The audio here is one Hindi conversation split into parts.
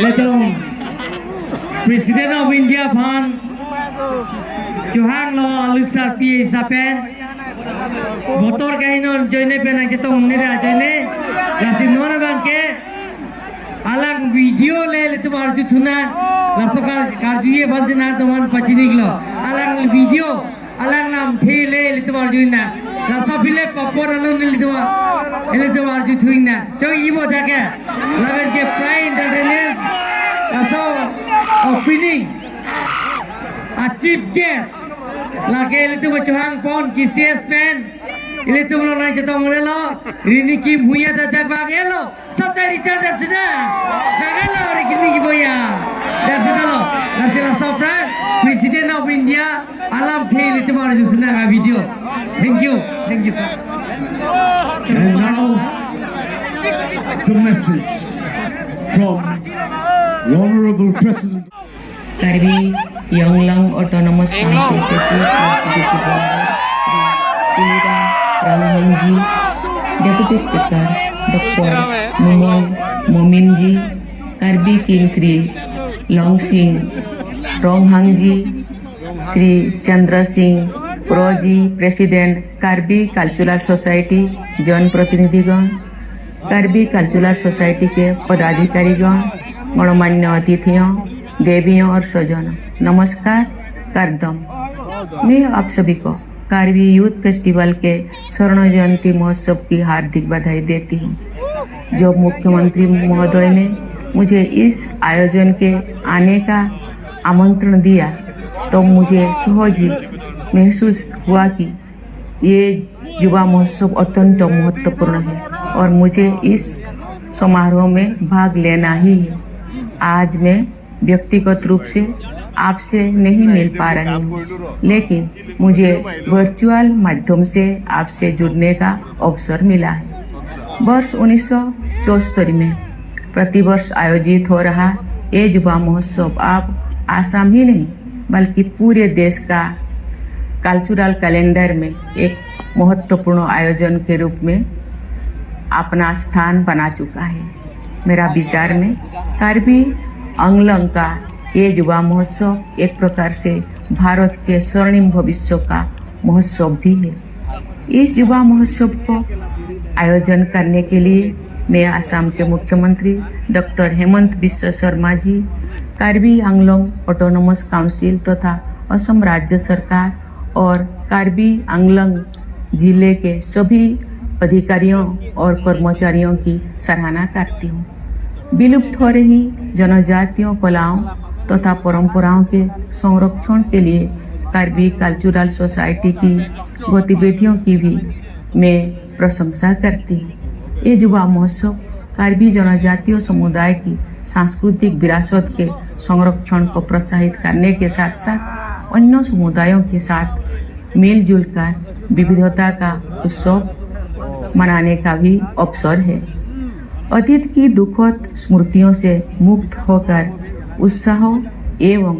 Letong President of India Pan Johan Lo Alusar P. Sapen Motor Kainon Joine Penajatong Nira Joine Lasinona Banke Alang video le itu marju tuna lasokar karjuye banjena teman paciniglo alang video alang nam thele itu marju na lasapile papor alon itu marju thuina coy ibo take lagen ke prime entertainment laso opening a chief guest lage itu machuhang pon kcs pen ini tuh lo naik jatuh mulai lo, ini kim punya tanda bagai lo, sampai Richard dari sana, bagai lo hari ini kim punya, dari sana lo, nasi lo sopran, Presiden of India, alam tel itu malah justru naga video, thank you sir. And now the message from the Honorable President. Karbi Yonglang Autonomous Council के chief executive member Ramhan ji, deputy speaker doctor Mumal Momin ji, Karbi king Shri Long Singh Ronghang ji, Shri Chandra Singh Pro ji, president Karbi cultural society, जनप्रतिनिधिगण, कार्बी कल्चरल सोसाइटी के पदाधिकारीगण, गणमान्य अतिथियों, देवियों और स्वजनों, नमस्कार करदम। मैं आप सभी को कार्बी यूथ फेस्टिवल के स्वर्ण जयंती महोत्सव की हार्दिक बधाई देती हूँ। जब मुख्यमंत्री महोदय ने मुझे इस आयोजन के आने का आमंत्रण दिया तो मुझे सहज ही महसूस हुआ कि ये युवा महोत्सव अत्यंत महत्वपूर्ण है और मुझे इस समारोह में भाग लेना ही है। आज मैं व्यक्तिगत रूप से आपसे नहीं मिल पा रही हूँ, लेकिन मुझे वर्चुअल माध्यम से आपसे जुड़ने का अवसर मिला है। वर्ष 1974 में प्रतिवर्ष आयोजित हो रहा ये युवा महोत्सव अब आसाम ही नहीं बल्कि पूरे देश का कल्चरल कैलेंडर में एक महत्वपूर्ण आयोजन के रूप में अपना स्थान बना चुका है। मेरा विचार में कार्बी आंगलंग का ये युवा महोत्सव एक प्रकार से भारत के स्वर्णिम भविष्य का महोत्सव भी है। इस युवा महोत्सव को आयोजन करने के लिए मैं असम के मुख्यमंत्री doctor Hemant Biswa Sharma ji, Karbi Anglong autonomous council तथा असम राज्य सरकार और कार्बी आंगलोंग जिले के सभी अधिकारियों और कर्मचारियों की सराहना करती हूँ। विलुप्त हो रही जनजातियों कलाओं तथा परंपराओं के संरक्षण के लिए कार्बी कल्चरल सोसाइटी की गतिविधियों की भी मैं प्रशंसा करती हूँ। ये युवा महोत्सव कार्बी जनजातीय समुदाय की सांस्कृतिक विरासत के संरक्षण को प्रोत्साहित करने के साथ साथ अन्य समुदायों के साथ मिलजुल कर विविधता का उत्सव मनाने का भी अवसर है। अतीत की दुखद स्मृतियों से मुक्त होकर उत्साह एवं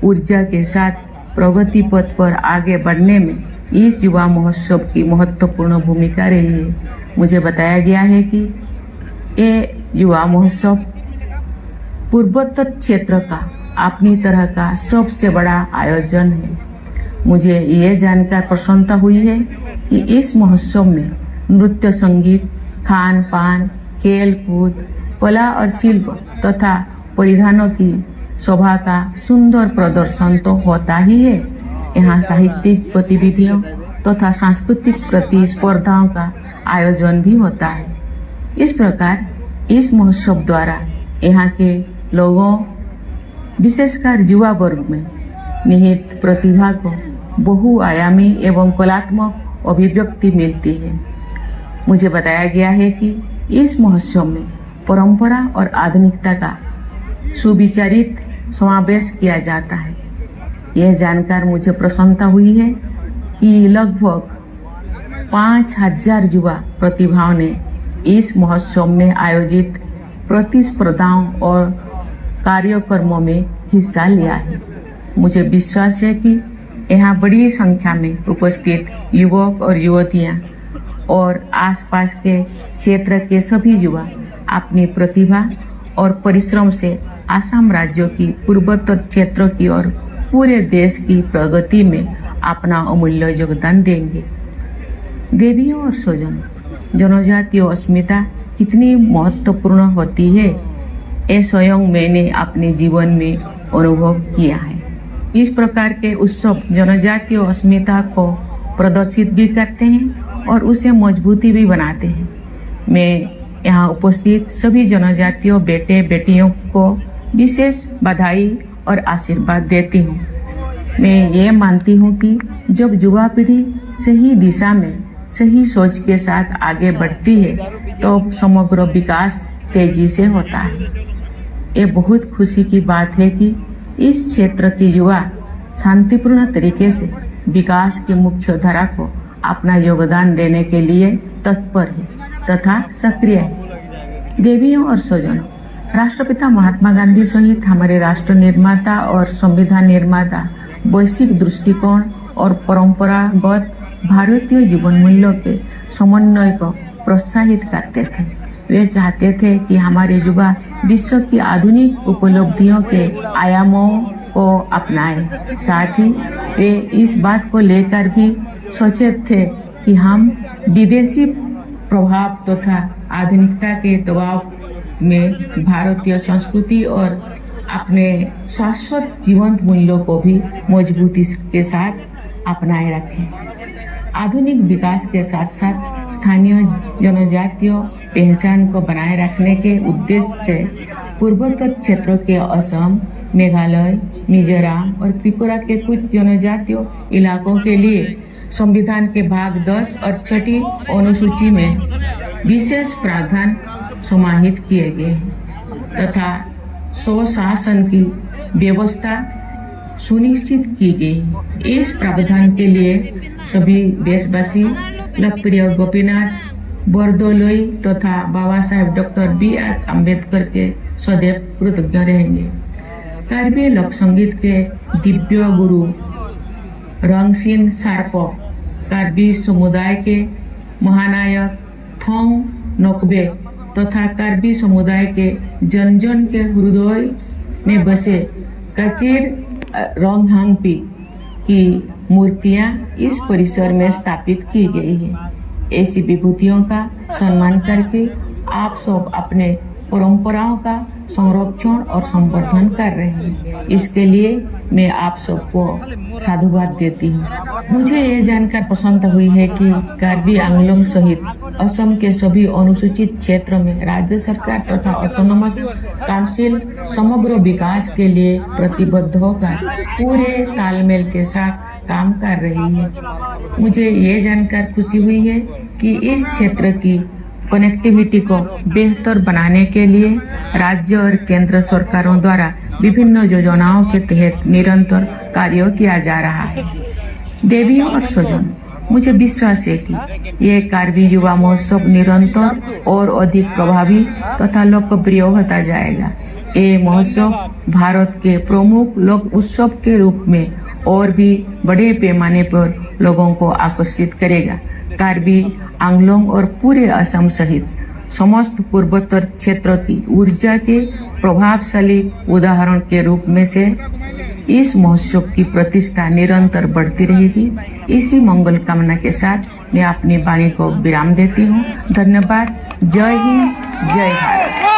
ऊर्जा के साथ प्रगति पथ पर आगे बढ़ने में इस युवा महोत्सव की महत्वपूर्ण भूमिका रही है। मुझे बताया गया है कि ये युवा महोत्सव पूर्वोत्तर क्षेत्र का अपनी तरह का सबसे बड़ा आयोजन है। मुझे ये जानकर प्रसन्नता हुई है कि इस महोत्सव में नृत्य, संगीत, खान पान, खेल कूद, कला और शिल्प तथा परिधानों की शोभा का सुंदर प्रदर्शन तो होता ही है, यहाँ साहित्यिक गतिविधियों तथा सांस्कृतिक प्रतिस्पर्धाओं का आयोजन भी होता है। इस प्रकार इस महोत्सव द्वारा यहाँ के लोगों विशेषकर युवा वर्ग में निहित प्रतिभा को बहुआयामी एवं कलात्मक अभिव्यक्ति मिलती है। मुझे बताया गया है कि इस महोत्सव में परंपरा और आधुनिकता का सुविचारित समावेश किया जाता है। यह जानकर मुझे प्रसन्नता हुई है कि लगभग 5000 युवा प्रतिभाओं ने इस महोत्सव में आयोजित प्रतिस्पर्धाओं और कार्यक्रमों में हिस्सा लिया है। मुझे विश्वास है कि यहाँ बड़ी संख्या में उपस्थित युवक और युवतियाँ और आसपास के क्षेत्र के सभी युवा अपनी प्रतिभा और परिश्रम से आसाम राज्य की पूर्वोत्तर क्षेत्र की और पूरे देश की प्रगति में अपना अमूल्य योगदान देंगे। देवियों और स्वजन, जनजातीय अस्मिता कितनी महत्वपूर्ण होती है, ये स्वयं मैंने अपने जीवन में अनुभव किया है। इस प्रकार के उत्सव जनजातीय अस्मिता को प्रदर्शित भी करते हैं और उसे मजबूती भी बनाते हैं। मैं यहाँ उपस्थित सभी जनजातीय बेटे बेटियों को विशेष बधाई और आशीर्वाद देती हूँ। मैं ये मानती हूँ कि जब युवा पीढ़ी सही दिशा में सही सोच के साथ आगे बढ़ती है तो समग्र विकास तेजी से होता है। ये बहुत खुशी की बात है कि इस क्षेत्र के युवा शांतिपूर्ण तरीके से विकास की मुख्य धारा को अपना योगदान देने के लिए तत्पर है तथा सक्रिय है। देवियों और स्वजनों, राष्ट्रपिता महात्मा गांधी सहित हमारे राष्ट्र निर्माता और संविधान निर्माता वैश्विक दृष्टिकोण और परंपरागत भारतीय जीवन मूल्यों के समन्वय को प्रोत्साहित करते थे। वे चाहते थे कि हमारे युवा विश्व की आधुनिक उपलब्धियों के आयामों को अपनाएं। साथ ही वे इस बात को लेकर भी सचेत थे कि हम विदेशी प्रभाव तथा आधुनिकता के दबाव में भारतीय संस्कृति और अपने शाश्वत जीवंत मूल्यों को भी मजबूती के साथ अपनाए रखें। आधुनिक विकास के साथ साथ स्थानीय जनजातीय पहचान को बनाए रखने के उद्देश्य से पूर्वोत्तर क्षेत्रों के असम, मेघालय, मिजोरम और त्रिपुरा के कुछ जनजातीय इलाकों के लिए संविधान के भाग 10 और 6 अनुसूची में विशेष प्रावधान समाहित किए गए हैं तथा स्वशासन की व्यवस्था सुनिश्चित की गई। इस प्रावधान के लिए सभी देशवासी लोकप्रिय गोपीनाथ बरदोलोई तथा बाबा साहेब डॉक्टर B.R. अम्बेडकर के सदैव कृतज्ञ रहेंगे। कार्बी लोक संगीत के दिव्य गुरु रंगसिन सार्पो, कार्बी समुदाय के महानायक थोंग नोकबे तथा कार्बी समुदाय के जन जन के हृदय में बसे कचीर रोंगहांगपी की मूर्तियां इस परिसर में स्थापित की गई है। ऐसी विभूतियों का सम्मान करके आप सब अपने परंपराओं का संरक्षण और संवर्धन कर रहे हैं। इसके लिए मैं आप सबको साधुवाद देती हूँ। मुझे ये जानकर प्रसन्नता हुई है कि कार्बी आंगलोंग सहित असम के सभी अनुसूचित क्षेत्र में राज्य सरकार तथा ऑटोनोमस काउंसिल समग्र विकास के लिए प्रतिबद्ध होकर पूरे तालमेल के साथ काम कर रही है। मुझे ये जानकर खुशी हुई है कि इस क्षेत्र की कनेक्टिविटी को बेहतर बनाने के लिए राज्य और केंद्र सरकारों द्वारा विभिन्न योजनाओं के तहत निरंतर कार्य किया जा रहा है। देवियों और स्वजन, मुझे विश्वास है कि ये कार्बी युवा महोत्सव निरंतर और अधिक प्रभावी तथा लोकप्रिय होता जाएगा। ये महोत्सव भारत के प्रमुख लोक उत्सव के रूप में और भी बड़े पैमाने पर लोगों को आकर्षित करेगा। कार्बी आंगलोंग और पूरे असम सहित समस्त पूर्वोत्तर क्षेत्र की ऊर्जा के प्रभावशाली उदाहरण के रूप में से इस महोत्सव की प्रतिष्ठा निरंतर बढ़ती रहेगी। इसी मंगल कामना के साथ मैं अपनी वाणी को विराम देती हूँ। धन्यवाद। जय हिंद, जय भारत।